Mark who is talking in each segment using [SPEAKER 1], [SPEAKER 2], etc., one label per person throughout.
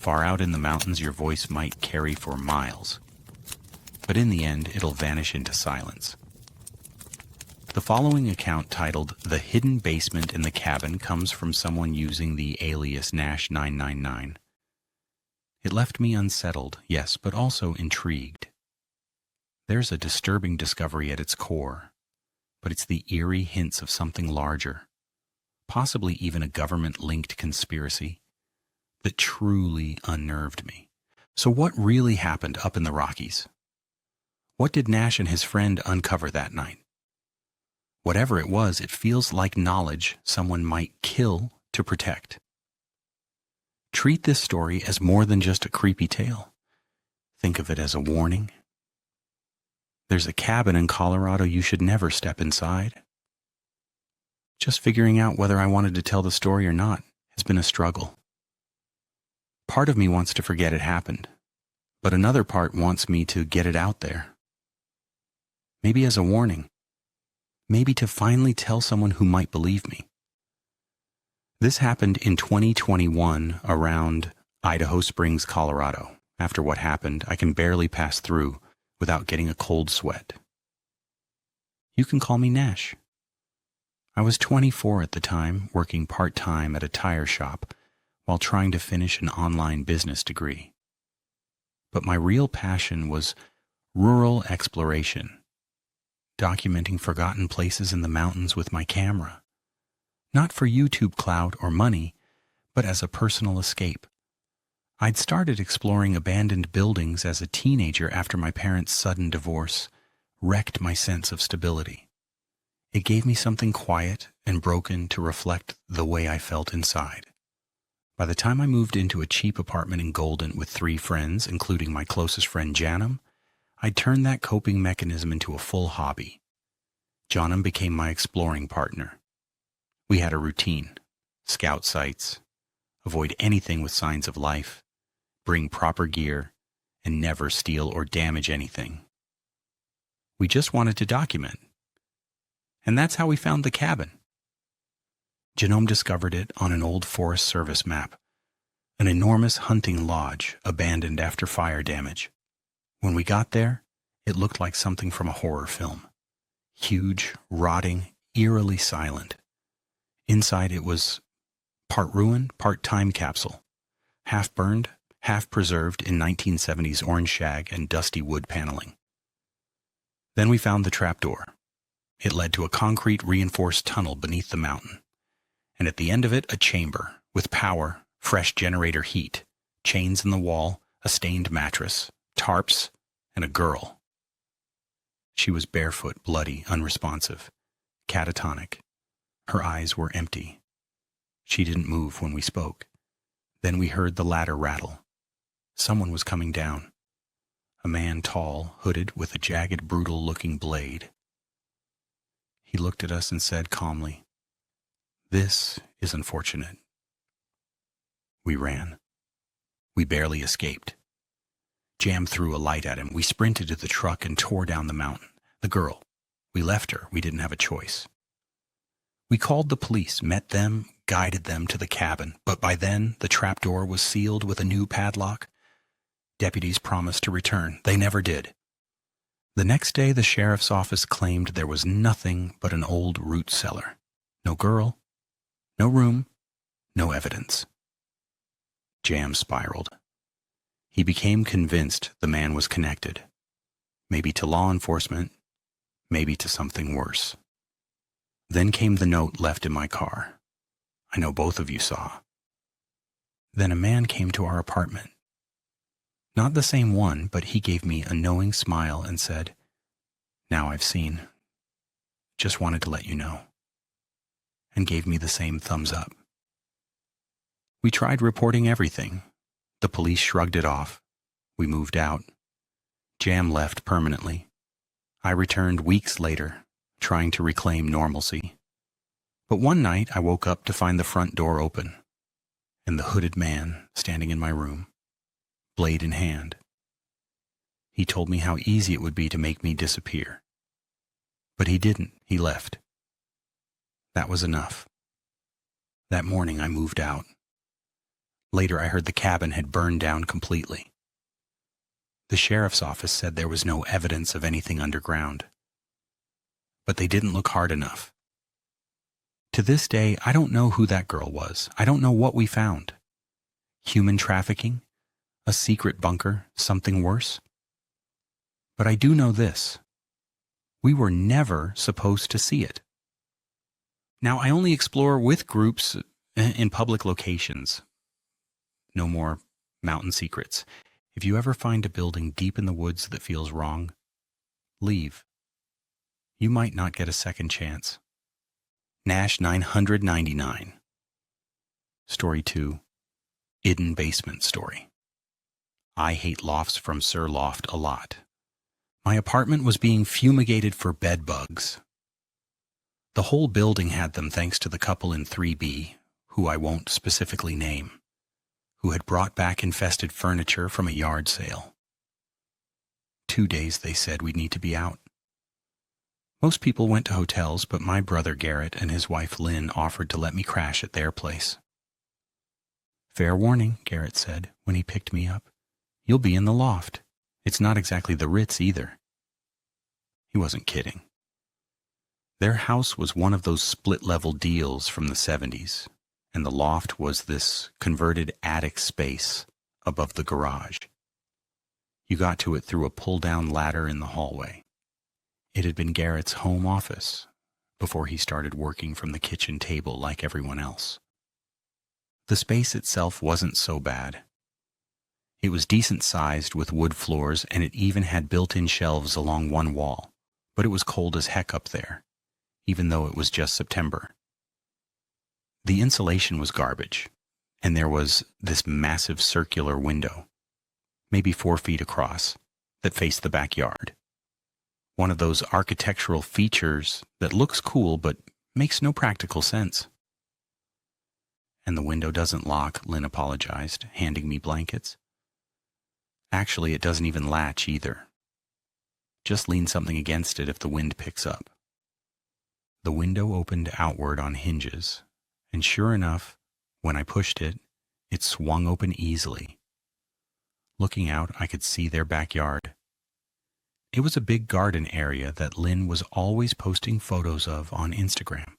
[SPEAKER 1] far out in the mountains your voice might carry for miles, but in the end it'll vanish into silence. The following account, titled "The Hidden Basement in the Cabin," comes from someone using the alias Nash999. It left me unsettled, yes, but also intrigued. There's a disturbing discovery at its core, but it's the eerie hints of something larger, possibly even a government-linked conspiracy, that truly unnerved me. So what really happened up in the Rockies? What did Nash and his friend uncover that night? Whatever it was, it feels like knowledge someone might kill to protect. Treat this story as more than just a creepy tale. Think of it as a warning. There's a cabin in Colorado you should never step inside. Just figuring out whether I wanted to tell the story or not has been a struggle. Part of me wants to forget it happened, but another part wants me to get it out there. Maybe as a warning. Maybe to finally tell someone who might believe me. This happened in 2021 around Idaho Springs, Colorado. After what happened, I can barely pass through without getting a cold sweat. You can call me Nash. I was 24 at the time, working part-time at a tire shop while trying to finish an online business degree. But my real passion was rural exploration, documenting forgotten places in the mountains with my camera. Not for YouTube clout or money, but as a personal escape. I'd started exploring abandoned buildings as a teenager after my parents' sudden divorce wrecked my sense of stability. It gave me something quiet and broken to reflect the way I felt inside. By the time I moved into a cheap apartment in Golden with 3 friends, including my closest friend Janum, I'd turned that coping mechanism into a full hobby. Janum became my exploring partner. We had a routine: scout sites, avoid anything with signs of life, bring proper gear, and never steal or damage anything. We just wanted to document. And that's how we found the cabin. Janum discovered it on an old Forest Service map, an enormous hunting lodge abandoned after fire damage. When we got there, it looked like something from a horror film. Huge, rotting, eerily silent. Inside it was part ruin, part time capsule, half burned, half preserved in 1970s orange shag and dusty wood paneling. Then we found the trapdoor. It led to a concrete reinforced tunnel beneath the mountain, and at the end of it a chamber with power, fresh generator heat, chains in the wall, a stained mattress, tarps, and a girl. She was barefoot, bloody, unresponsive, catatonic. Her eyes were empty. She didn't move when we spoke. Then we heard the ladder rattle. Someone was coming down. A man, tall, hooded, with a jagged, brutal-looking blade. He looked at us and said calmly, "This is unfortunate." We ran. We barely escaped. Jam threw a light at him. We sprinted to the truck and tore down the mountain. The girl. We left her. We didn't have a choice. We called the police, met them, guided them to the cabin, but by then the trapdoor was sealed with a new padlock. Deputies promised to return. They never did. The next day, the sheriff's office claimed there was nothing but an old root cellar. No girl, no room, no evidence. Jam spiraled. He became convinced the man was connected. Maybe to law enforcement, maybe to something worse. Then came the note left in my car. I know both of you saw. Then a man came to our apartment. Not the same one, but he gave me a knowing smile and said, "Now I've seen. Just wanted to let you know." And gave me the same thumbs up. We tried reporting everything. The police shrugged it off. We moved out. Jam left permanently. I returned weeks later, trying to reclaim normalcy. But one night I woke up to find the front door open, and the hooded man standing in my room, blade in hand. He told me how easy it would be to make me disappear. But he didn't. He left. That was enough. That morning I moved out. Later, I heard the cabin had burned down completely. The sheriff's office said there was no evidence of anything underground. But they didn't look hard enough. To this day, I don't know who that girl was. I don't know what we found. Human trafficking? A secret bunker? Something worse? But I do know this. We were never supposed to see it. Now, I only explore with groups in public locations. No more mountain secrets. If you ever find a building deep in the woods that feels wrong, leave. You might not get a second chance. Nash 999. Story 2. Hidden Basement Story. I hate lofts from Sir Loft a lot. My apartment was being fumigated for bed bugs. The whole building had them thanks to the couple in 3B, who I won't specifically name, who had brought back infested furniture from a yard sale. 2 days, they said, we'd need to be out. Most people went to hotels, but my brother Garrett and his wife Lynn offered to let me crash at their place. Fair warning, Garrett said when he picked me up. You'll be in the loft. It's not exactly the Ritz either. He wasn't kidding. Their house was one of those split-level deals from the 70s, and the loft was this converted attic space above the garage. You got to it through a pull-down ladder in the hallway. It had been Garrett's home office before he started working from the kitchen table like everyone else. The space itself wasn't so bad. It was decent-sized with wood floors, and it even had built-in shelves along one wall, but it was cold as heck up there, even though it was just September. The insulation was garbage, and there was this massive circular window, maybe 4 feet across, that faced the backyard. One of those architectural features that looks cool but makes no practical sense. And the window doesn't lock, Lynn apologized, handing me blankets. Actually, it doesn't even latch either. Just lean something against it if the wind picks up. The window opened outward on hinges, and sure enough, when I pushed it, it swung open easily. Looking out, I could see their backyard. It was a big garden area that Lynn was always posting photos of on Instagram.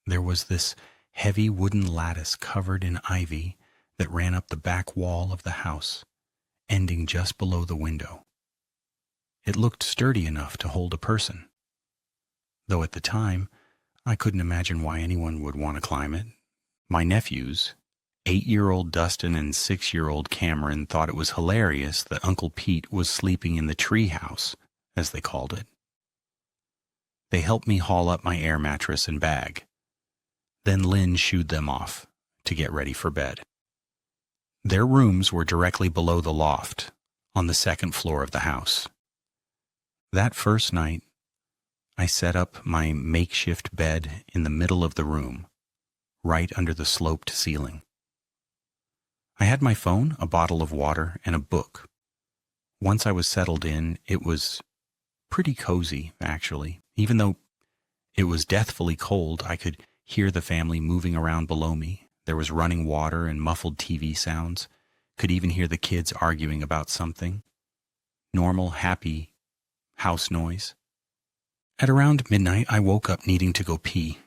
[SPEAKER 1] There was this heavy wooden lattice covered in ivy that ran up the back wall of the house, ending just below the window. It looked sturdy enough to hold a person, though at the time, I couldn't imagine why anyone would want to climb it. My nephews, 8-year-old Dustin and 6-year-old Cameron, thought it was hilarious that Uncle Pete was sleeping in the tree house, as they called it. They helped me haul up my air mattress and bag. Then Lynn shooed them off to get ready for bed. Their rooms were directly below the loft, on the 2nd floor of the house. That first night, I set up my makeshift bed in the middle of the room, right under the sloped ceiling. I had my phone, a bottle of water, and a book. Once I was settled in, it was pretty cozy, actually. Even though it was deathfully cold, I could hear the family moving around below me. There was running water and muffled TV sounds. Could even hear the kids arguing about something. Normal, happy house noise. At around midnight, I woke up needing to go pee.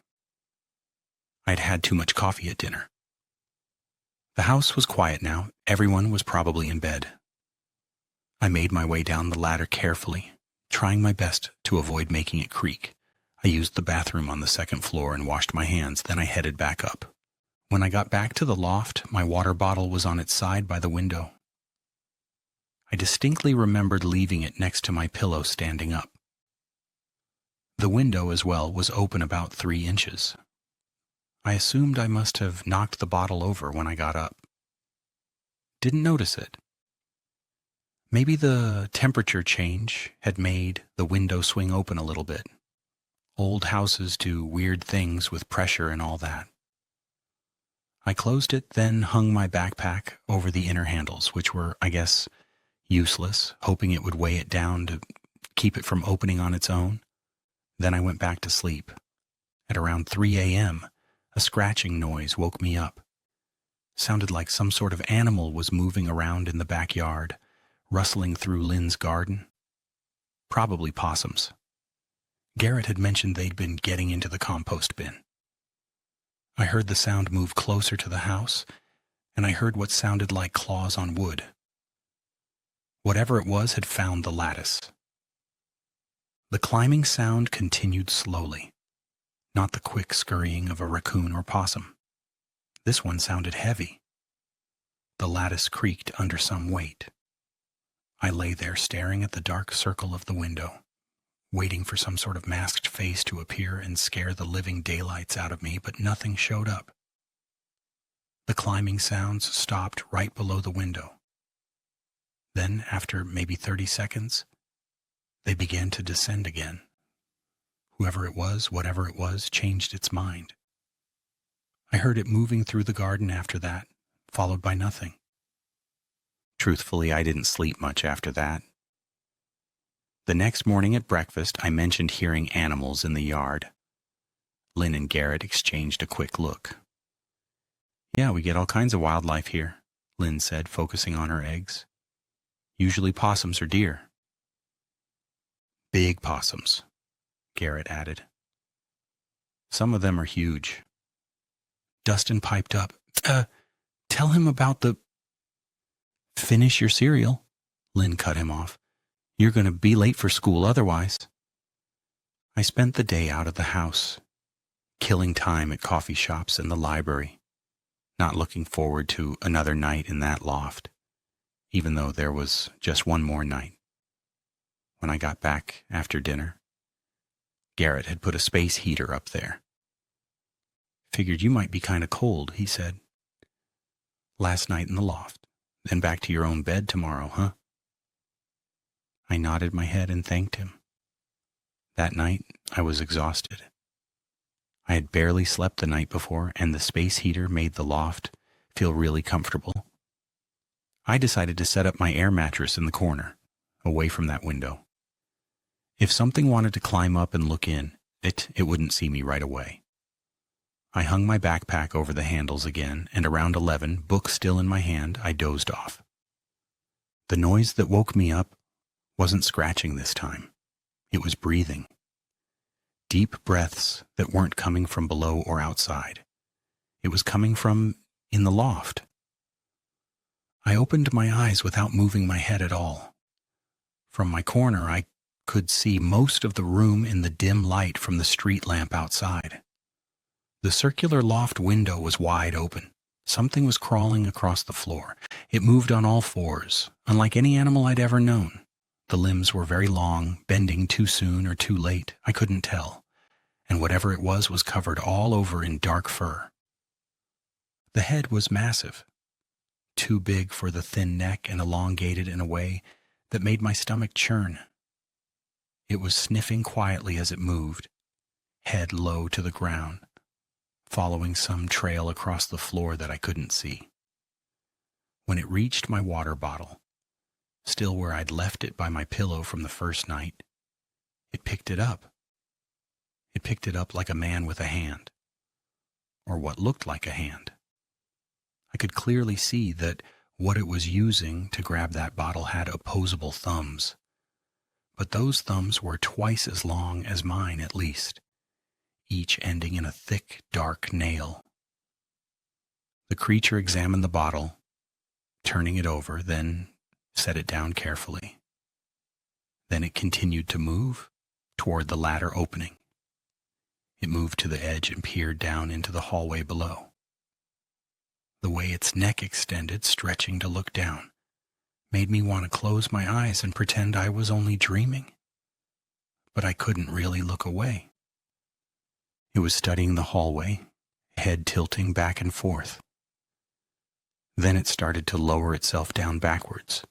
[SPEAKER 1] I'd had too much coffee at dinner. The house was quiet now. Everyone was probably in bed. I made my way down the ladder carefully, trying my best to avoid making it creak. I used the bathroom on the 2nd floor and washed my hands, then I headed back up. When I got back to the loft, my water bottle was on its side by the window. I distinctly remembered leaving it next to my pillow standing up. The window as well was open about 3 inches. I assumed I must have knocked the bottle over when I got up. Didn't notice it. Maybe the temperature change had made the window swing open a little bit. Old houses do weird things with pressure and all that. I closed it, then hung my backpack over the inner handles, which were, I guess, useless, hoping it would weigh it down to keep it from opening on its own. Then I went back to sleep. At around 3 a.m., a scratching noise woke me up. Sounded like some sort of animal was moving around in the backyard, rustling through Lynn's garden. Probably possums. Garrett had mentioned they'd been getting into the compost bin. I heard the sound move closer to the house, and I heard what sounded like claws on wood. Whatever it was had found the lattice. The climbing sound continued slowly, not the quick scurrying of a raccoon or possum. This one sounded heavy. The lattice creaked under some weight. I lay there staring at the dark circle of the window, waiting for some sort of masked face to appear and scare the living daylights out of me, but nothing showed up. The climbing sounds stopped right below the window. Then, after maybe 30 seconds, they began to descend again. Whoever it was, whatever it was, changed its mind. I heard it moving through the garden after that, followed by nothing. Truthfully, I didn't sleep much after that. The next morning at breakfast, I mentioned hearing animals in the yard. Lynn and Garrett exchanged a quick look. "Yeah, we get all kinds of wildlife here," Lynn said, focusing on her eggs. "Usually possums or deer." "Big possums," Garrett added. "Some of them are huge." Dustin piped up, "Tell him about the—" "Finish your cereal," Lynn cut him off. "You're going to be late for school otherwise." I spent the day out of the house, killing time at coffee shops and the library, not looking forward to another night in that loft, even though there was just one more night. When I got back after dinner, Garrett had put a space heater up there. "Figured you might be kind of cold," he said. "Last night in the loft, then back to your own bed tomorrow, huh?" I nodded my head and thanked him. That night, I was exhausted. I had barely slept the night before, and the space heater made the loft feel really comfortable. I decided to set up my air mattress in the corner, away from that window. If something wanted to climb up and look in, it wouldn't see me right away. I hung my backpack over the handles again, and around 11, book still in my hand, I dozed off. The noise that woke me up wasn't scratching this time. It was breathing. Deep breaths that weren't coming from below or outside. It was coming from in the loft. I opened my eyes without moving my head at all. From my corner, I could see most of the room in the dim light from the street lamp outside. The circular loft window was wide open. Something was crawling across the floor. It moved on all fours, unlike any animal I'd ever known. The limbs were very long, bending too soon or too late, I couldn't tell, and whatever it was covered all over in dark fur. The head was massive, too big for the thin neck and elongated in a way that made my stomach churn. It was sniffing quietly as it moved, head low to the ground, following some trail across the floor that I couldn't see. When it reached my water bottle, still where I'd left it by my pillow from the first night, it picked it up. It picked it up like a man with a hand, or what looked like a hand. I could clearly see that what it was using to grab that bottle had opposable thumbs, but those thumbs were twice as long as mine at least, each ending in a thick, dark nail. The creature examined the bottle, turning it over, then set it down carefully. Then it continued to move toward the ladder opening. It moved to the edge and peered down into the hallway below. The way its neck extended, stretching to look down, made me want to close my eyes and pretend I was only dreaming. But I couldn't really look away. It was studying the hallway, head tilting back and forth. Then it started to lower itself down backwards,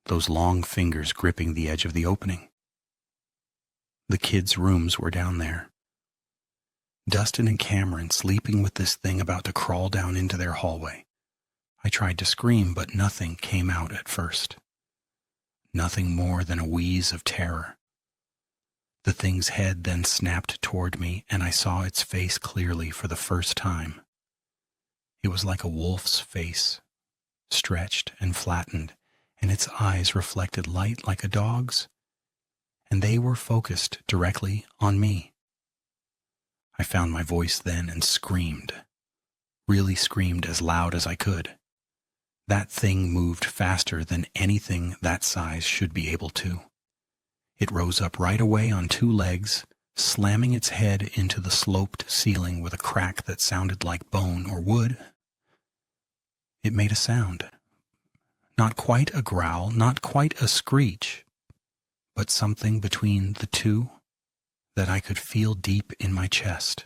[SPEAKER 1] those long fingers gripping the edge of the opening. The kids' rooms were down there. Dustin and Cameron sleeping with this thing about to crawl down into their hallway. I tried to scream, but nothing came out at first. Nothing more than a wheeze of terror. The thing's head then snapped toward me, and I saw its face clearly for the first time. It was like a wolf's face, stretched and flattened, and its eyes reflected light like a dog's, and they were focused directly on me. I found my voice then and screamed, really screamed as loud as I could. That thing moved faster than anything that size should be able to. It rose up right away on two legs, slamming its head into the sloped ceiling with a crack that sounded like bone or wood. It made a sound. Not quite a growl, not quite a screech, but something between the two that I could feel deep in my chest.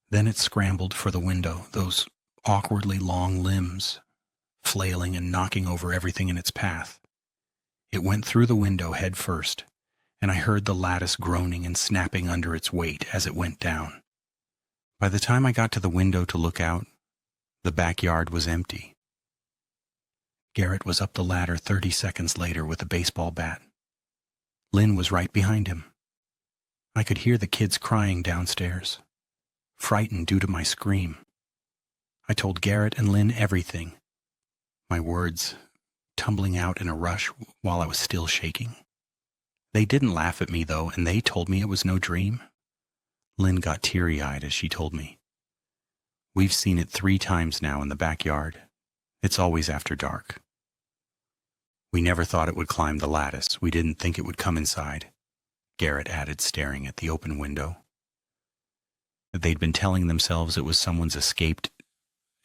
[SPEAKER 1] Then it scrambled for the window, those awkwardly long limbs, flailing and knocking over everything in its path. It went through the window head first, and I heard the lattice groaning and snapping under its weight as it went down. By the time I got to the window to look out, the backyard was empty. Garrett was up the ladder 30 seconds later with a baseball bat. Lynn was right behind him. I could hear the kids crying downstairs, frightened due to my scream. I told Garrett and Lynn everything, my words tumbling out in a rush while I was still shaking. They didn't laugh at me, though, and they told me it was no dream. Lynn got teary-eyed as she told me. We've seen it 3 times now in the backyard. It's always after dark. We never thought it would climb the lattice. We didn't think it would come inside, Garrett added, staring at the open window. They'd been telling themselves it was someone's escaped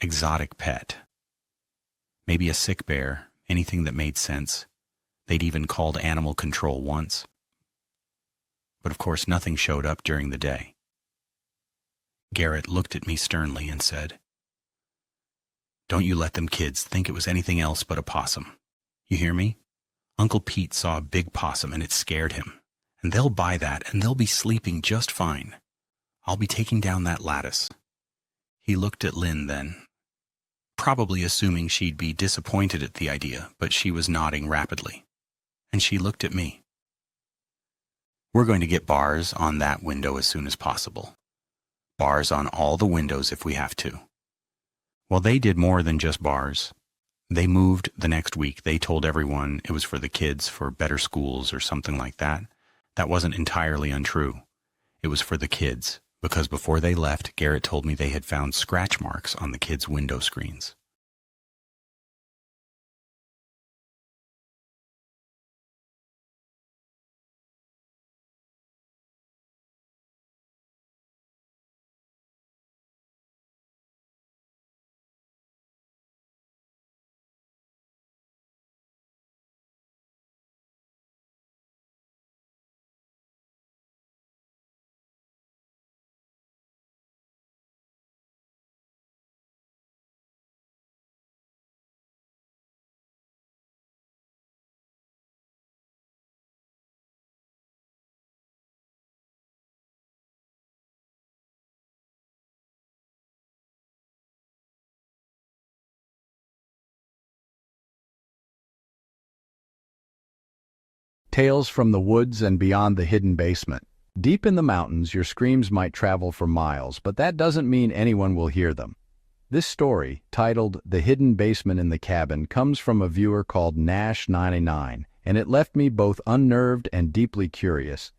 [SPEAKER 1] exotic pet. Maybe a sick bear, anything that made sense. They'd even called animal control once. But of course nothing showed up during the day. Garrett looked at me sternly and said, "Don't you let them kids think it was anything else but a possum. You hear me? Uncle Pete saw a big possum and it scared him. And they'll buy that and they'll be sleeping just fine. I'll be taking down that lattice." He looked at Lynn then, probably assuming she'd be disappointed at the idea, but she was nodding rapidly. And she looked at me. "We're going to get bars on that window as soon as possible. Bars on all the windows if we have to." Well, they did more than just bars. They moved the next week. They told everyone it was for the kids, for better schools or something like that. That wasn't entirely untrue. It was for the kids, because before they left, Garrett told me they had found scratch marks on the kids' window screens.
[SPEAKER 2] Tales from the woods and beyond the hidden basement. Deep in the mountains, your screams might travel for miles, but that doesn't mean anyone will hear them. This story, titled The Hidden Basement in the Cabin, comes from a viewer called Nash99, and it left me both unnerved and deeply curious.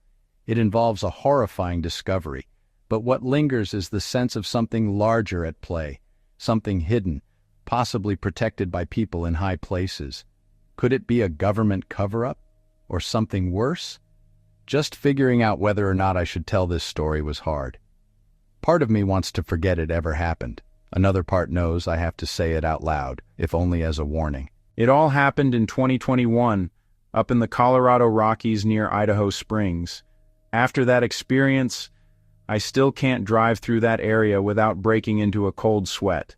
[SPEAKER 2] It involves a horrifying discovery, but what lingers is the sense of something larger at play, something hidden, possibly protected by people in high places. Could it be a government cover-up? Or something worse? Just figuring out whether or not I should tell this story was hard. Part of me wants to forget it ever happened. Another part knows I have to say it out loud, if only as a warning.
[SPEAKER 3] It all happened in 2021, up in the Colorado Rockies near Idaho Springs. After that experience, I still can't drive through that area without breaking into a cold sweat.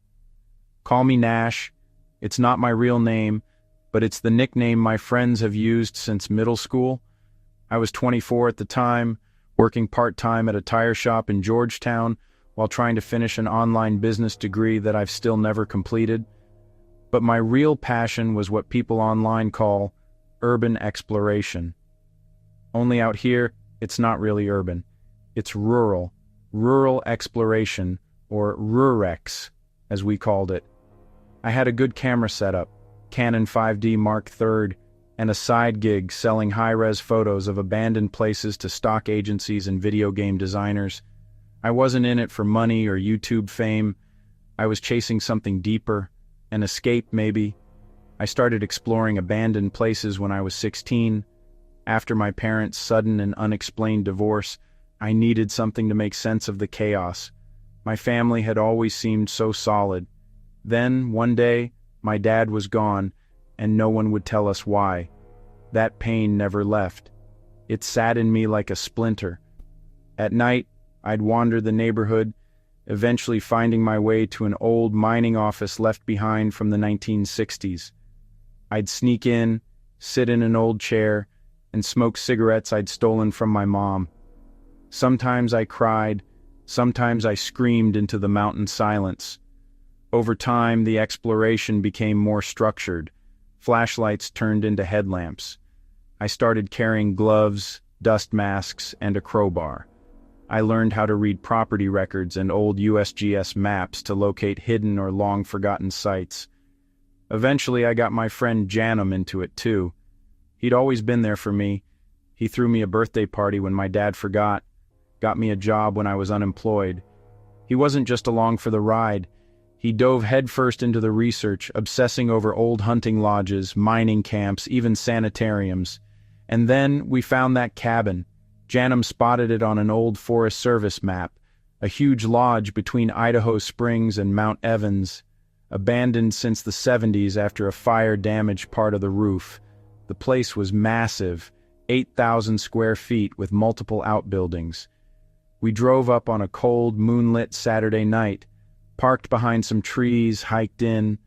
[SPEAKER 3] Call me Nash. It's not my real name, but it's the nickname my friends have used since middle school. I was 24 at the time, working part-time at a tire shop in Georgetown while trying to finish an online business degree that I've still never completed. But my real passion was what people online call urban exploration. Only out here, it's not really urban. It's rural exploration, or rurex. as we called it. I had a good camera setup, Canon 5D Mark III, and a side gig selling high-res photos of abandoned places to stock agencies and video game designers. I wasn't in it for money or YouTube fame. I was chasing something deeper, an escape maybe. I started exploring abandoned places when I was 16. After my parents' sudden and unexplained divorce, I needed something to make sense of the chaos. My family had always seemed so solid. Then, one day, my dad was gone, and no one would tell us why. That pain never left. It sat in me like a splinter. At night, I'd wander the neighborhood, eventually finding my way to an old mining office left behind from the 1960s. I'd sneak in, sit in an old chair, and smoke cigarettes I'd stolen from my mom. Sometimes I cried, sometimes I screamed into the mountain silence. Over time, the exploration became more structured. Flashlights turned into headlamps. I started carrying gloves, dust masks, and a crowbar. I learned how to read property records and old USGS maps to locate hidden or long-forgotten sites. Eventually, I got my friend Janum into it too. He'd always been there for me. He threw me a birthday party when my dad forgot, got me a job when I was unemployed. He wasn't just along for the ride. He dove headfirst into the research, obsessing over old hunting lodges, mining camps, even sanitariums. And then we found that cabin. Janum spotted it on an old Forest Service map, a huge lodge between Idaho Springs and Mount Evans, abandoned since the 70s after a fire damaged part of the roof. The place was massive, 8,000 square feet with multiple outbuildings. We drove up on a cold, moonlit Saturday night, parked behind some trees, hiked in.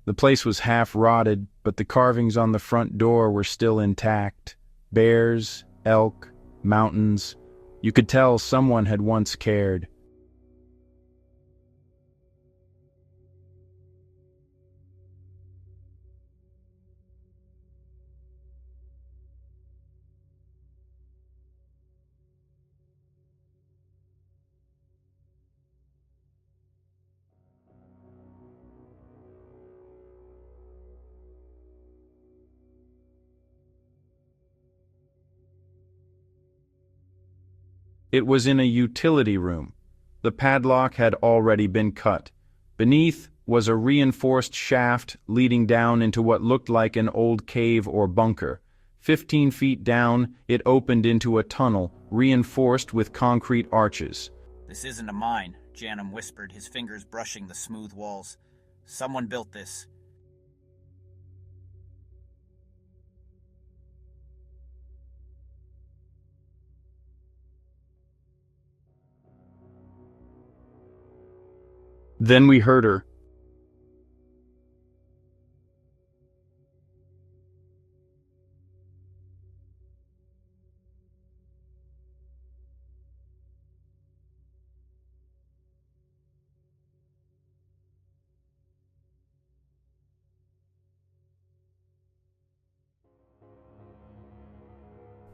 [SPEAKER 3] The place was half rotted, but the carvings on the front door were still intact. Bears, elk, mountains. You could tell someone had once cared. It was in a utility room. The padlock had already been cut. Beneath was a reinforced shaft leading down into what looked like an old cave or bunker. 15 feet down, it opened into a tunnel, reinforced with concrete arches.
[SPEAKER 4] "This isn't a mine," Janum whispered, his fingers brushing the smooth walls. "Someone built this."
[SPEAKER 3] Then we heard her.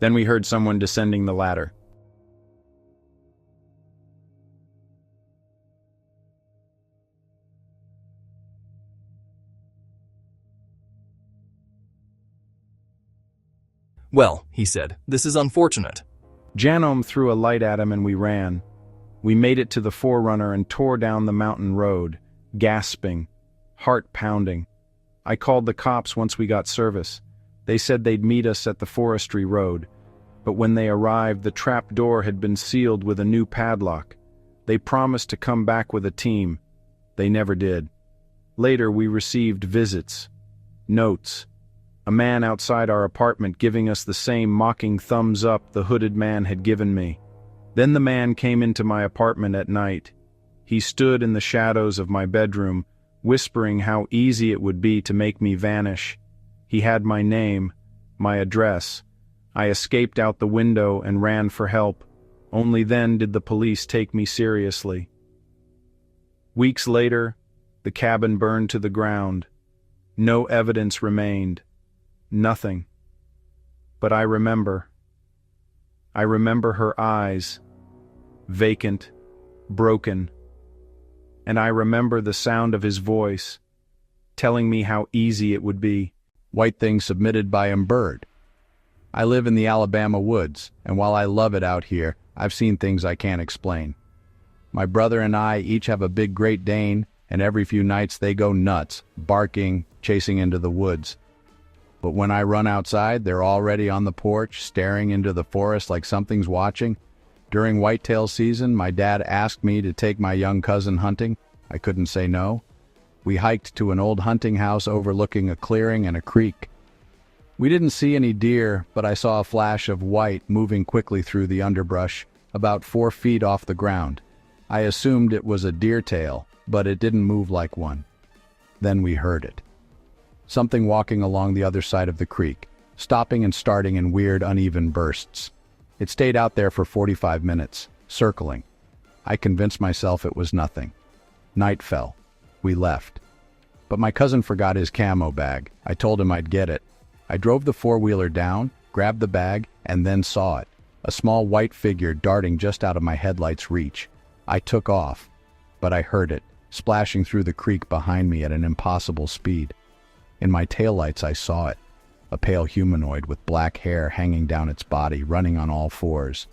[SPEAKER 3] Then we heard someone descending the ladder.
[SPEAKER 5] "Well," he said, "this is unfortunate."
[SPEAKER 3] Janum threw a light at him and we ran. We made it to the Forerunner and tore down the mountain road, gasping, heart pounding. I called the cops once we got service. They said they'd meet us at the forestry road, but when they arrived, the trap door had been sealed with a new padlock. They promised to come back with a team. They never did. Later, we received visits, notes. A man outside our apartment giving us the same mocking thumbs up the hooded man had given me. Then the man came into my apartment at night. He stood in the shadows of my bedroom, whispering how easy it would be to make me vanish. He had my name, my address. I escaped out the window and ran for help. Only then did the police take me seriously. Weeks later, the cabin burned to the ground. No evidence remained. Nothing. But I remember. I remember her eyes, vacant, broken, and I remember the sound of his voice, telling me how easy it would be.
[SPEAKER 2] White Thing submitted by Bird. I live in the Alabama woods, and while I love it out here, I've seen things I can't explain. My brother and I each have a big Great Dane, and every few nights they go nuts, barking, chasing into the woods. But when I run outside, they're already on the porch, staring into the forest like something's watching. During whitetail season, my dad asked me to take my young cousin hunting. I couldn't say no. We hiked to an old hunting house overlooking a clearing and a creek. We didn't see any deer, but I saw a flash of white moving quickly through the underbrush, about 4 feet off the ground. I assumed it was a deer tail, but it didn't move like one. Then we heard it. Something walking along the other side of the creek, stopping and starting in weird, uneven bursts. It stayed out there for 45 minutes, circling. I convinced myself it was nothing. Night fell. We left. But my cousin forgot his camo bag. I told him I'd get it. I drove the four-wheeler down, grabbed the bag, and then saw it. A small white figure darting just out of my headlights' reach. I took off, but I heard it, splashing through the creek behind me at an impossible speed. In my taillights I saw it, a pale humanoid with black hair hanging down its body, running on all fours.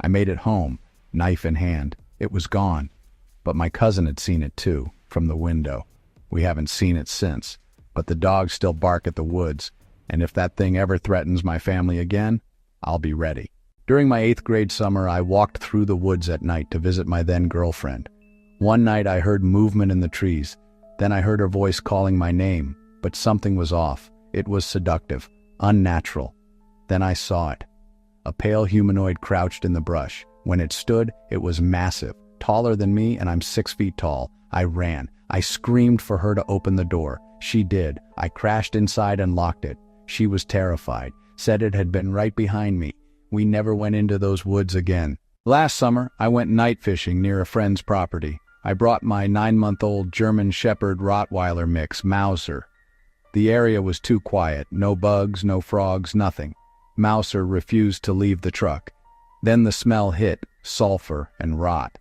[SPEAKER 2] I made it home, knife in hand. It was gone, but my cousin had seen it too, from the window. We haven't seen it since, but the dogs still bark at the woods, and if that thing ever threatens my family again, I'll be ready. During my 8th grade summer, I walked through the woods at night to visit my then-girlfriend. One night I heard movement in the trees. Then I heard her voice calling my name, but something was off. It was seductive, unnatural. Then I saw it. A pale humanoid crouched in the brush. When it stood, it was massive, taller than me, and I'm 6 feet tall. I ran. I screamed for her to open the door. She did. I crashed inside and locked it. She was terrified, said it had been right behind me. We never went into those woods again. Last summer, I went night fishing near a friend's property. I brought my 9-month-old German Shepherd Rottweiler mix, Mauser. The area was too quiet, no bugs, no frogs, nothing. Mauser refused to leave the truck. Then the smell hit, sulfur and rot.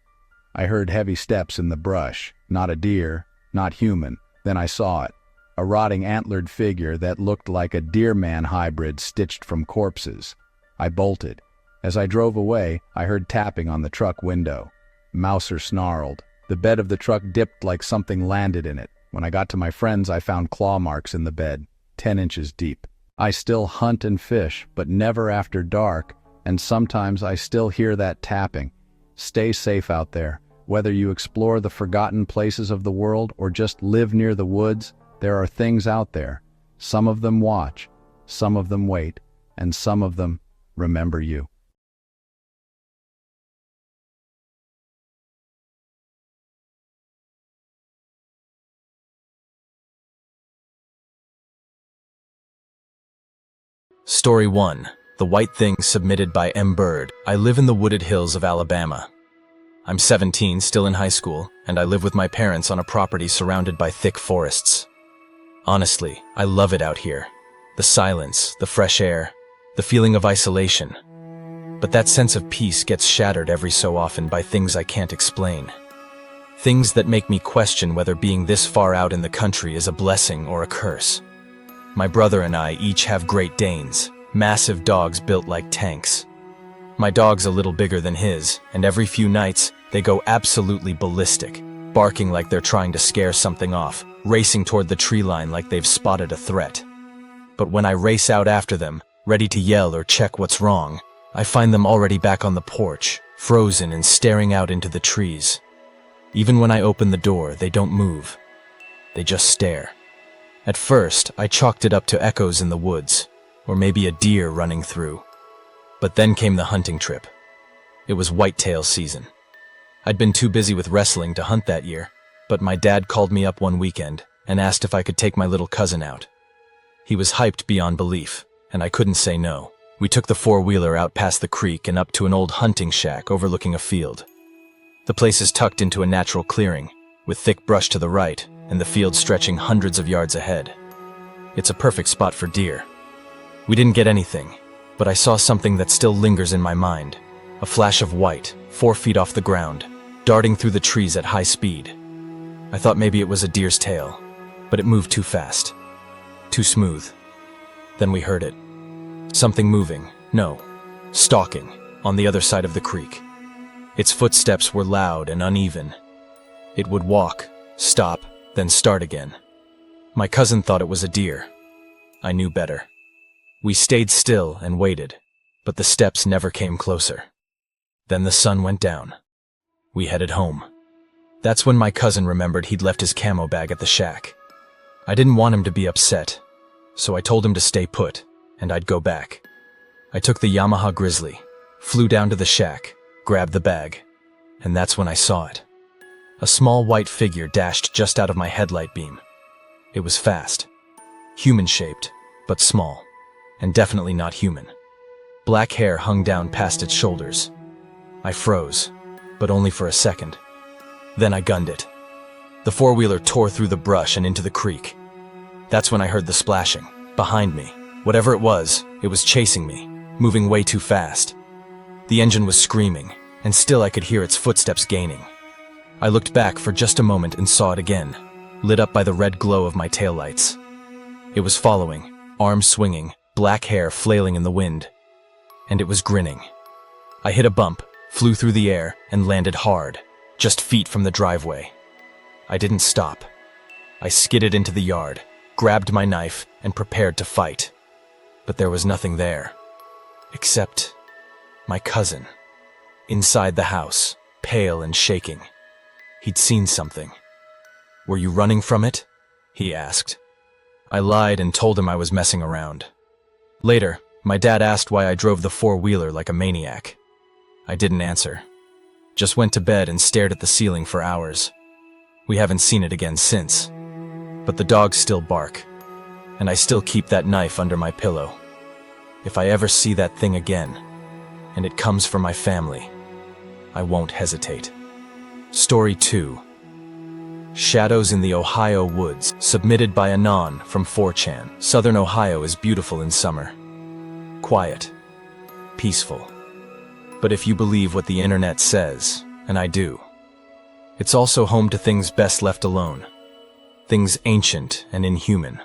[SPEAKER 2] I heard heavy steps in the brush, not a deer, not human. Then I saw it, a rotting antlered figure that looked like a deer-man hybrid stitched from corpses. I bolted. As I drove away, I heard tapping on the truck window. Mauser snarled. The bed of the truck dipped like something landed in it. When I got to my friend's, I found claw marks in the bed, 10 inches deep. I still hunt and fish, but never after dark, and sometimes I still hear that tapping. Stay safe out there. Whether you explore the forgotten places of the world or just live near the woods, there are things out there. Some of them watch, some of them wait, and some of them remember you.
[SPEAKER 5] Story 1. The White Thing, submitted by Bird. I live in the wooded hills of Alabama. I'm 17, still in high school, and I live with my parents on a property surrounded by thick forests. Honestly, I love it out here. The silence, the fresh air, the feeling of isolation. But that sense of peace gets shattered every so often by things I can't explain. Things that make me question whether being this far out in the country is a blessing or a curse. My brother and I each have Great Danes, massive dogs built like tanks. My dog's a little bigger than his, and every few nights, they go absolutely ballistic, barking like they're trying to scare something off, racing toward the tree line like they've spotted a threat. But when I race out after them, ready to yell or check what's wrong, I find them already back on the porch, frozen and staring out into the trees. Even when I open the door, they don't move. They just stare. At first, I chalked it up to echoes in the woods, or maybe a deer running through. But then came the hunting trip. It was whitetail season. I'd been too busy with wrestling to hunt that year, but my dad called me up one weekend and asked if I could take my little cousin out. He was hyped beyond belief, and I couldn't say no. We took the four-wheeler out past the creek and up to an old hunting shack overlooking a field. The place is tucked into a natural clearing, with thick brush to the right, and the field stretching hundreds of yards ahead. It's a perfect spot for deer. We didn't get anything, but I saw something that still lingers in my mind. A flash of white, 4 feet off the ground, darting through the trees at high speed. I thought maybe it was a deer's tail, but it moved too fast, too smooth. Then we heard it. Something moving, no, stalking, on the other side of the creek. Its footsteps were loud and uneven. It would walk, stop, then start again. My cousin thought it was a deer. I knew better. We stayed still and waited, but the steps never came closer. Then the sun went down. We headed home. That's when my cousin remembered he'd left his camo bag at the shack. I didn't want him to be upset, so I told him to stay put, and I'd go back. I took the Yamaha Grizzly, flew down to the shack, grabbed the bag, and that's when I saw it. A small white figure dashed just out of my headlight beam. It was fast, human-shaped, but small, and definitely not human. Black hair hung down past its shoulders. I froze, but only for a second. Then I gunned it. The four-wheeler tore through the brush and into the creek. That's when I heard the splashing, behind me. Whatever it was chasing me, moving way too fast. The engine was screaming, and still I could hear its footsteps gaining. I looked back for just a moment and saw it again, lit up by the red glow of my taillights. It was following, arms swinging, black hair flailing in the wind. And it was grinning. I hit a bump, flew through the air, and landed hard, just feet from the driveway. I didn't stop. I skidded into the yard, grabbed my knife, and prepared to fight. But there was nothing there. Except my cousin. Inside the house, pale and shaking. He'd seen something. "Were you running from it?" he asked. I lied and told him I was messing around. Later, my dad asked why I drove the four-wheeler like a maniac. I didn't answer. Just went to bed and stared at the ceiling for hours. We haven't seen it again since. But the dogs still bark, and I still keep that knife under my pillow. If I ever see that thing again, and it comes for my family, I won't hesitate. Story 2. Shadows in the Ohio Woods, submitted by Anon from 4chan. Southern Ohio is beautiful in summer. Quiet. Peaceful. But if you believe what the internet says, and I do, it's also home to things best left alone. Things ancient and inhuman.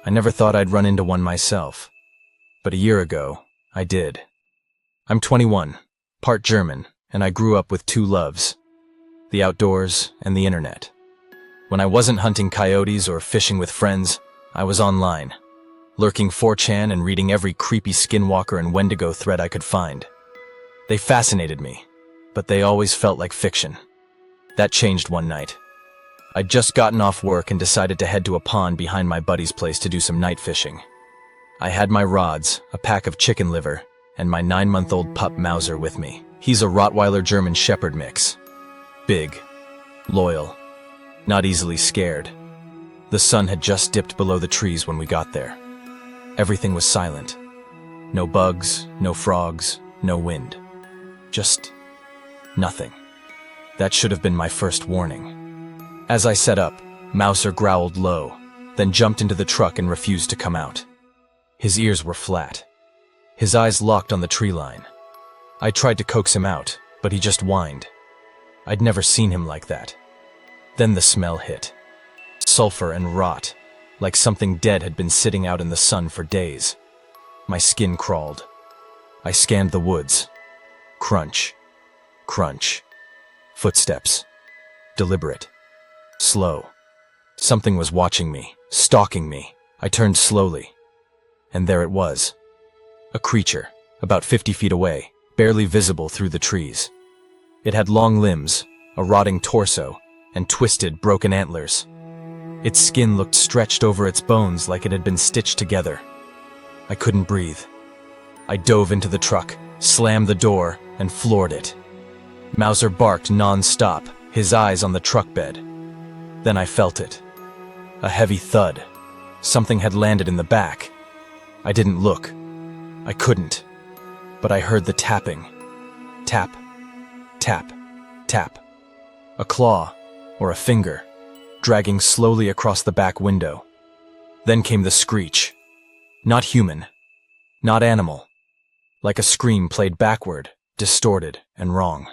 [SPEAKER 5] I never thought I'd run into one myself. But a year ago, I did. I'm 21, part German, and I grew up with two loves: the outdoors and the internet. When I wasn't hunting coyotes or fishing with friends, I was online, lurking 4chan and reading every creepy skinwalker and Wendigo thread I could find. They fascinated me, but they always felt like fiction. That changed one night. I'd just gotten off work and decided to head to a pond behind my buddy's place to do some night fishing. I had my rods, a pack of chicken liver, and my 9-month-old pup Mauser with me. He's a Rottweiler German Shepherd mix. Big, loyal, not easily scared. The sun had just dipped below the trees when we got there. Everything was silent. No bugs, no frogs, no wind. Just nothing. That should have been my first warning. As I set up, Mauser growled low, then jumped into the truck and refused to come out. His ears were flat. His eyes locked on the tree line. I tried to coax him out, but he just whined. I'd never seen him like that. Then the smell hit. Sulfur and rot, like something dead had been sitting out in the sun for days. My skin crawled. I scanned the woods. Crunch. Crunch. Footsteps. Deliberate. Slow. Something was watching me, stalking me. I turned slowly. And there it was. A creature, about 50 feet away, barely visible through the trees. It had long limbs, a rotting torso, and twisted, broken antlers. Its skin looked stretched over its bones like it had been stitched together. I couldn't breathe. I dove into the truck, slammed the door, and floored it. Mauser barked non-stop, his eyes on the truck bed. Then I felt it. A heavy thud. Something had landed in the back. I didn't look. I couldn't. But I heard the tapping. Tap. Tap. Tap. A claw, or a finger, dragging slowly across the back window. Then came the screech. Not human. Not animal. Like a scream played backward, distorted, and wrong.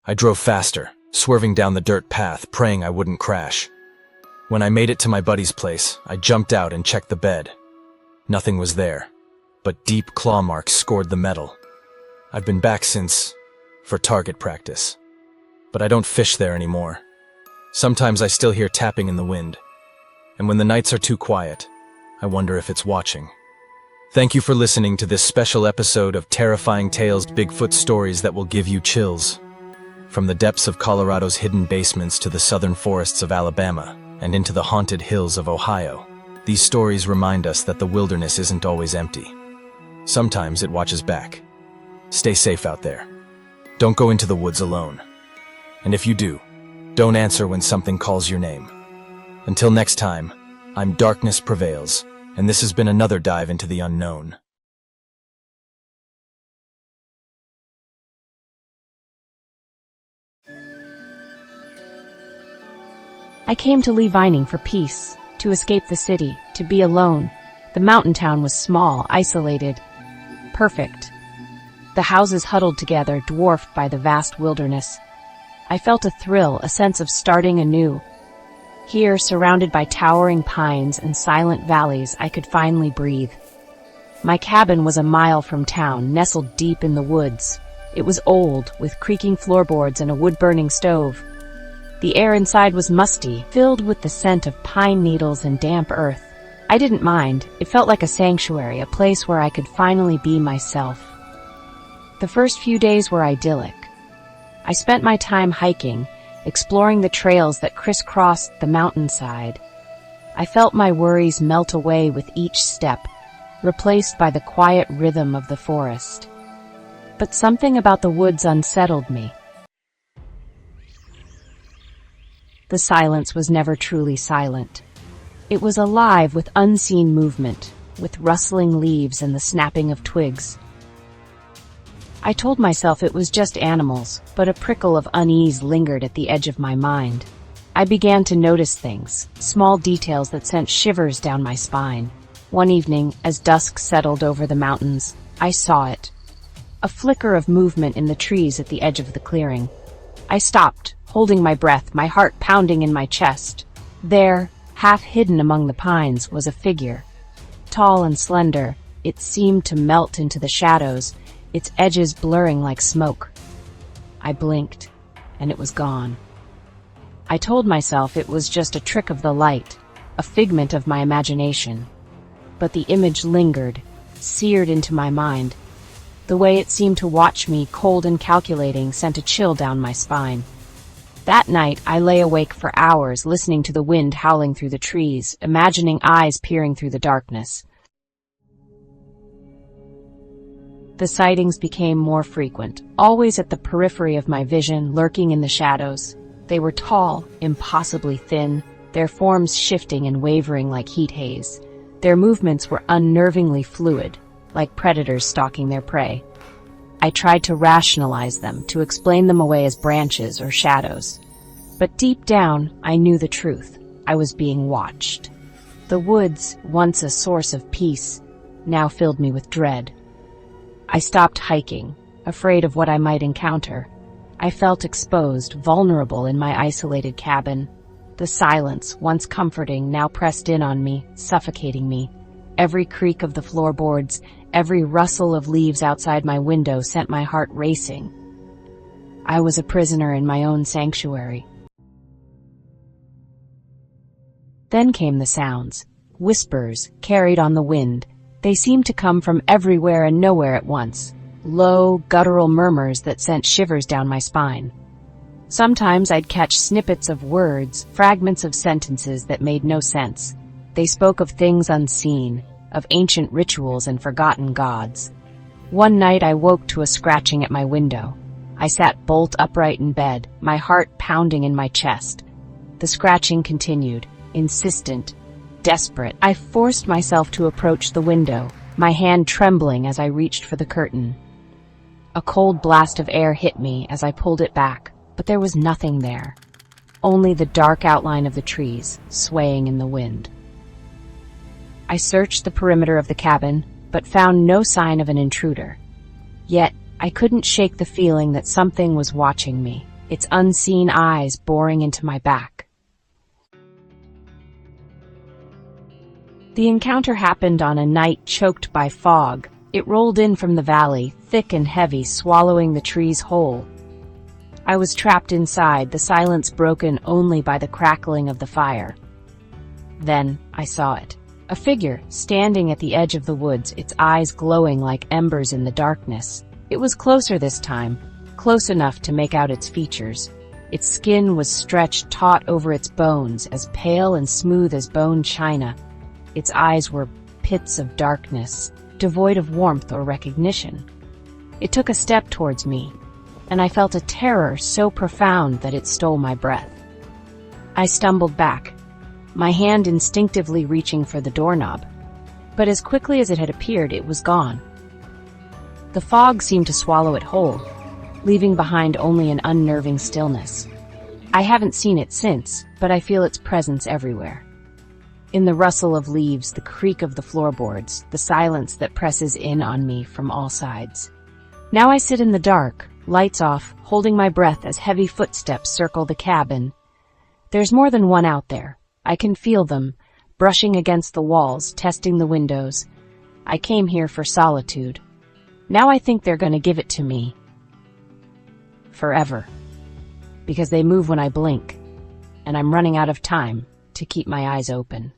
[SPEAKER 5] I drove faster, swerving down the dirt path, praying I wouldn't crash. When I made it to my buddy's place, I jumped out and checked the bed. Nothing was there, but deep claw marks scored the metal. I've been back since, for target practice. But I don't fish there anymore. Sometimes I still hear tapping in the wind. And when the nights are too quiet, I wonder if it's watching. Thank you for listening to this special episode of Terrifying Tales, Bigfoot stories that will give you chills. From the depths of Colorado's hidden basements to the southern forests of Alabama and into the haunted hills of Ohio, these stories remind us that the wilderness isn't always empty. Sometimes it watches back. Stay safe out there. Don't go into the woods alone. And if you do, don't answer when something calls your name. Until next time, I'm Darkness Prevails, and this has been another dive into the unknown.
[SPEAKER 6] I came to Lee Vining for peace, to escape the city, to be alone. The mountain town was small, isolated, perfect. The houses huddled together, dwarfed by the vast wilderness. I felt a thrill, a sense of starting anew. Here, surrounded by towering pines and silent valleys, I could finally breathe. My cabin was a mile from town, nestled deep in the woods. It was old, with creaking floorboards and a wood-burning stove. The air inside was musty, filled with the scent of pine needles and damp earth. I didn't mind. It felt like a sanctuary, a place where I could finally be myself. The first few days were idyllic. I spent my time hiking, exploring the trails that crisscrossed the mountainside. I felt my worries melt away with each step, replaced by the quiet rhythm of the forest. But something about the woods unsettled me. The silence was never truly silent. It was alive with unseen movement, with rustling leaves and the snapping of twigs. I told myself it was just animals, but a prickle of unease lingered at the edge of my mind. I began to notice things, small details that sent shivers down my spine. One evening, as dusk settled over the mountains, I saw it. A flicker of movement in the trees at the edge of the clearing. I stopped, holding my breath, my heart pounding in my chest. There, half hidden among the pines, was a figure. Tall and slender, it seemed to melt into the shadows, its edges blurring like smoke. I blinked, and it was gone. I told myself it was just a trick of the light, a figment of my imagination. But the image lingered, seared into my mind. The way it seemed to watch me, cold and calculating, sent a chill down my spine. That night, I lay awake for hours, listening to the wind howling through the trees, imagining eyes peering through the darkness. The sightings became more frequent, always at the periphery of my vision, lurking in the shadows. They were tall, impossibly thin, their forms shifting and wavering like heat haze. Their movements were unnervingly fluid, like predators stalking their prey. I tried to rationalize them, to explain them away as branches or shadows. But deep down, I knew the truth. I was being watched. The woods, once a source of peace, now filled me with dread. I stopped hiking, afraid of what I might encounter. I felt exposed, vulnerable in my isolated cabin. The silence, once comforting, now pressed in on me, suffocating me. Every creak of the floorboards, every rustle of leaves outside my window sent my heart racing. I was a prisoner in my own sanctuary. Then came the sounds, whispers carried on the wind. They seemed to come from everywhere and nowhere at once, low, guttural murmurs that sent shivers down my spine. Sometimes I'd catch snippets of words, fragments of sentences that made no sense. They spoke of things unseen, of ancient rituals and forgotten gods. One night I woke to a scratching at my window. I sat bolt upright in bed, my heart pounding in my chest. The scratching continued, insistent, desperate. I forced myself to approach the window, my hand trembling as I reached for the curtain. A cold blast of air hit me as I pulled it back, but there was nothing there. Only the dark outline of the trees, swaying in the wind. I searched the perimeter of the cabin, but found no sign of an intruder. Yet, I couldn't shake the feeling that something was watching me. its unseen eyes boring into my back. The encounter happened on a night choked by fog. It rolled in from the valley, thick and heavy, swallowing the trees whole. I was trapped inside, the silence broken only by the crackling of the fire. Then I saw it. A figure, standing at the edge of the woods, its eyes glowing like embers in the darkness. It was closer this time, close enough to make out its features. Its skin was stretched taut over its bones, as pale and smooth as bone china. Its eyes were pits of darkness, devoid of warmth or recognition. It took a step towards me, and I felt a terror so profound that it stole my breath. I stumbled back, my hand instinctively reaching for the doorknob, but as quickly as it had appeared, it was gone. The fog seemed to swallow it whole, leaving behind only an unnerving stillness. I haven't seen it since, but I feel its presence everywhere. In the rustle of leaves, the creak of the floorboards, the silence that presses in on me from all sides. Now I sit in the dark, lights off, holding my breath as heavy footsteps circle the cabin. There's more than one out there. I can feel them, brushing against the walls, testing the windows. I came here for solitude. Now I think they're going to give it to me. Forever. Because they move when I blink, and I'm running out of time to keep my eyes open.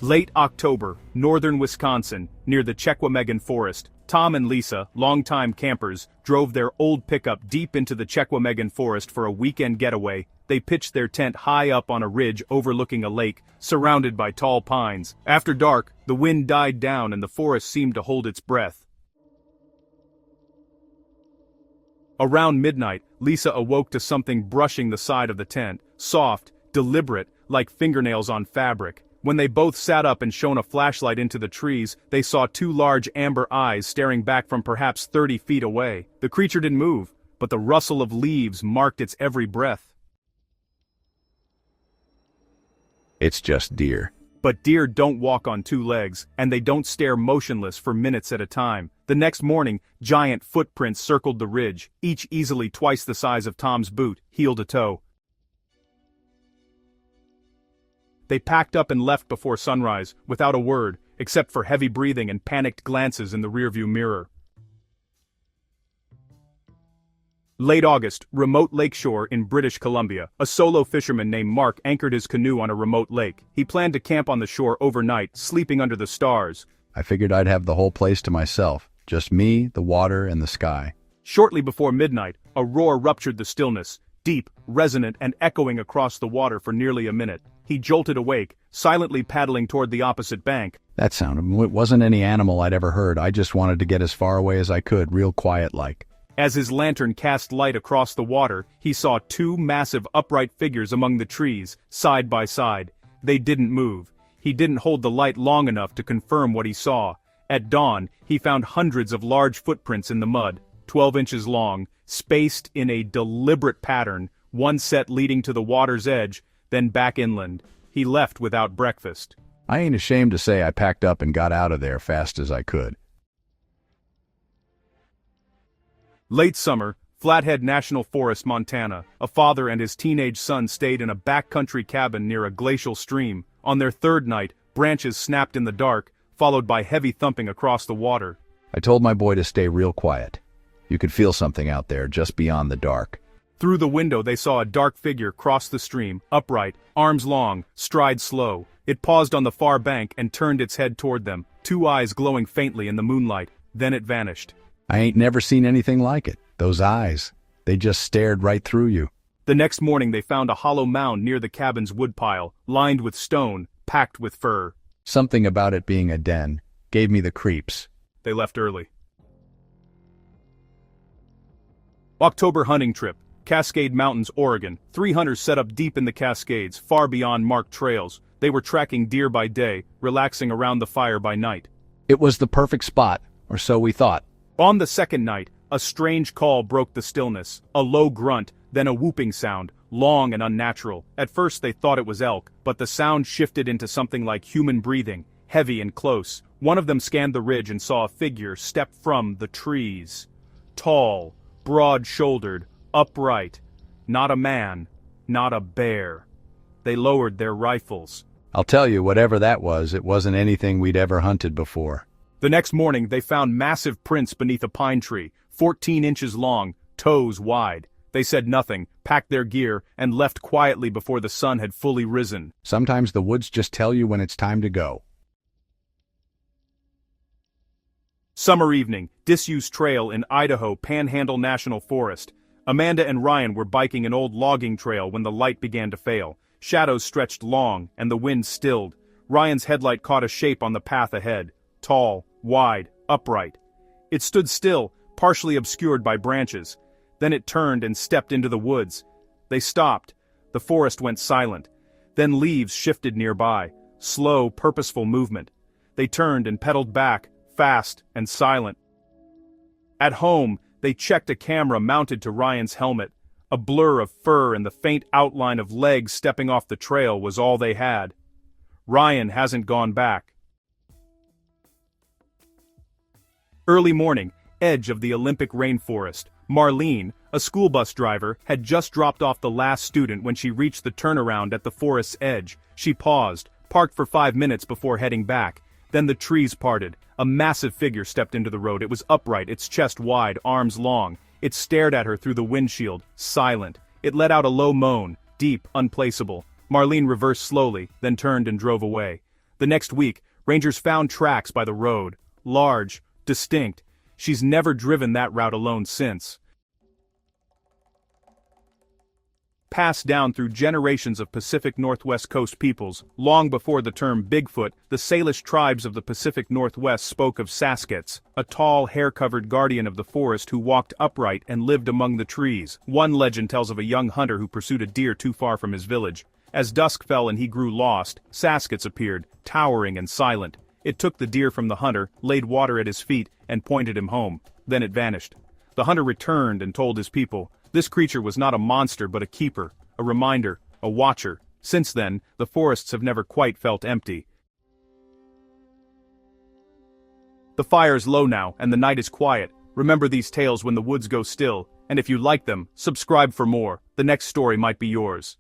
[SPEAKER 7] Late October, northern Wisconsin, near the Chequamegon Forest, Tom and Lisa, longtime campers, drove their old pickup deep into the Chequamegon Forest for a weekend getaway. They pitched their tent high up on a ridge overlooking a lake, surrounded by tall pines. After dark, the wind died down and the forest seemed to hold its breath. Around midnight, Lisa awoke to something brushing the side of the tent, soft, deliberate, like fingernails on fabric. When they both sat up and shone a flashlight into the trees, they saw two large amber eyes staring back from perhaps 30 feet away. The creature didn't move, but the rustle of leaves marked its every breath.
[SPEAKER 2] It's just deer.
[SPEAKER 7] But deer don't walk on two legs, and they don't stare motionless for minutes at a time. The next morning, giant footprints circled the ridge, each easily twice the size of Tom's boot, heel to toe. They packed up and left before sunrise, without a word, except for heavy breathing and panicked glances in the rearview mirror. Late August, remote lakeshore in British Columbia. A solo fisherman named Mark anchored his canoe on a remote lake. He planned to camp on the shore overnight, sleeping under the stars.
[SPEAKER 2] I figured I'd have the whole place to myself, just me, the water, and the sky.
[SPEAKER 7] Shortly before midnight, a roar ruptured the stillness, deep, resonant, and echoing across the water for nearly a minute. He jolted awake, silently paddling toward the opposite bank.
[SPEAKER 2] That sounded, it wasn't any animal I'd ever heard. I just wanted to get as far away as I could, real quiet-like.
[SPEAKER 7] As his lantern cast light across the water, he saw two massive upright figures among the trees, side by side. They didn't move. He didn't hold the light long enough to confirm what he saw. At dawn, he found hundreds of large footprints in the mud, 12 inches long, spaced in a deliberate pattern, one set leading to the water's edge, then back inland. He left without breakfast.
[SPEAKER 2] I ain't ashamed to say I packed up and got out of there fast as I could.
[SPEAKER 7] Late summer, Flathead National Forest, Montana. A father and his teenage son stayed in a backcountry cabin near a glacial stream. On their third night, branches snapped in the dark, followed by heavy thumping across the water.
[SPEAKER 2] I told my boy to stay real quiet. You could feel something out there just beyond the dark.
[SPEAKER 7] Through the window they saw a dark figure cross the stream, upright, arms long, stride slow. It paused on the far bank and turned its head toward them, two eyes glowing faintly in the moonlight. Then it vanished.
[SPEAKER 2] I ain't never seen anything like it. Those eyes, they just stared right through you.
[SPEAKER 7] The next morning they found a hollow mound near the cabin's woodpile, lined with stone, packed with fur.
[SPEAKER 2] Something about it being a den gave me the creeps.
[SPEAKER 7] They left early. October hunting trip. Cascade Mountains, Oregon. 3 hunters set up deep in the Cascades, far beyond marked trails. They were tracking deer by day, relaxing around the fire by night.
[SPEAKER 2] It was the perfect spot, or so we thought.
[SPEAKER 7] On the second night, a strange call broke the stillness. A low grunt, then a whooping sound, long and unnatural. At first they thought it was elk, but the sound shifted into something like human breathing, heavy and close. One of them scanned the ridge and saw a figure step from the trees. Tall, broad-shouldered, upright. Not a man, not a bear. They lowered their rifles.
[SPEAKER 2] I'll tell you, whatever that was, it wasn't anything we'd ever hunted before.
[SPEAKER 7] The next morning, they found massive prints beneath a pine tree, 14 inches long, toes wide. They said nothing, packed their gear, and left quietly before the sun had fully risen.
[SPEAKER 2] Sometimes the woods just tell you when it's time to go.
[SPEAKER 7] Summer evening, disused trail in Idaho Panhandle National Forest. Amanda and Ryan were biking an old logging trail when the light began to fail. Shadows stretched long, and the wind stilled. Ryan's headlight caught a shape on the path ahead. Tall, wide, upright. It stood still, partially obscured by branches. Then it turned and stepped into the woods. They stopped. The forest went silent. Then leaves shifted nearby. Slow, purposeful movement. They turned and pedaled back, fast and silent. At home, they checked a camera mounted to Ryan's helmet. A blur of fur and the faint outline of legs stepping off the trail was all they had. Ryan hasn't gone back. Early morning, edge of the Olympic rainforest. Marlene, a school bus driver, had just dropped off the last student when she reached the turnaround at the forest's edge. She paused, parked for 5 minutes before heading back. Then the trees parted. A massive figure stepped into the road. It was upright, its chest wide, arms long. It stared at her through the windshield, silent. It let out a low moan, deep, unplaceable. Marlene reversed slowly, then turned and drove away. The next week, rangers found tracks by the road. Large, distinct. She's never driven that route alone since. Passed down through generations of Pacific Northwest coast peoples, long before the term Bigfoot, the Salish tribes of the Pacific Northwest spoke of Saskets, a tall, hair-covered guardian of the forest who walked upright and lived among the trees. One legend tells of a young hunter who pursued a deer too far from his village. As dusk fell and he grew lost, Saskets appeared, towering and silent. It took the deer from the hunter, laid water at his feet, and pointed him home. Then it vanished. The hunter returned and told his people, this creature was not a monster but a keeper, a reminder, a watcher. Since then, the forests have never quite felt empty. The fire's low now, and the night is quiet. Remember these tales when the woods go still, and if you like them, subscribe for more. The next story might be yours.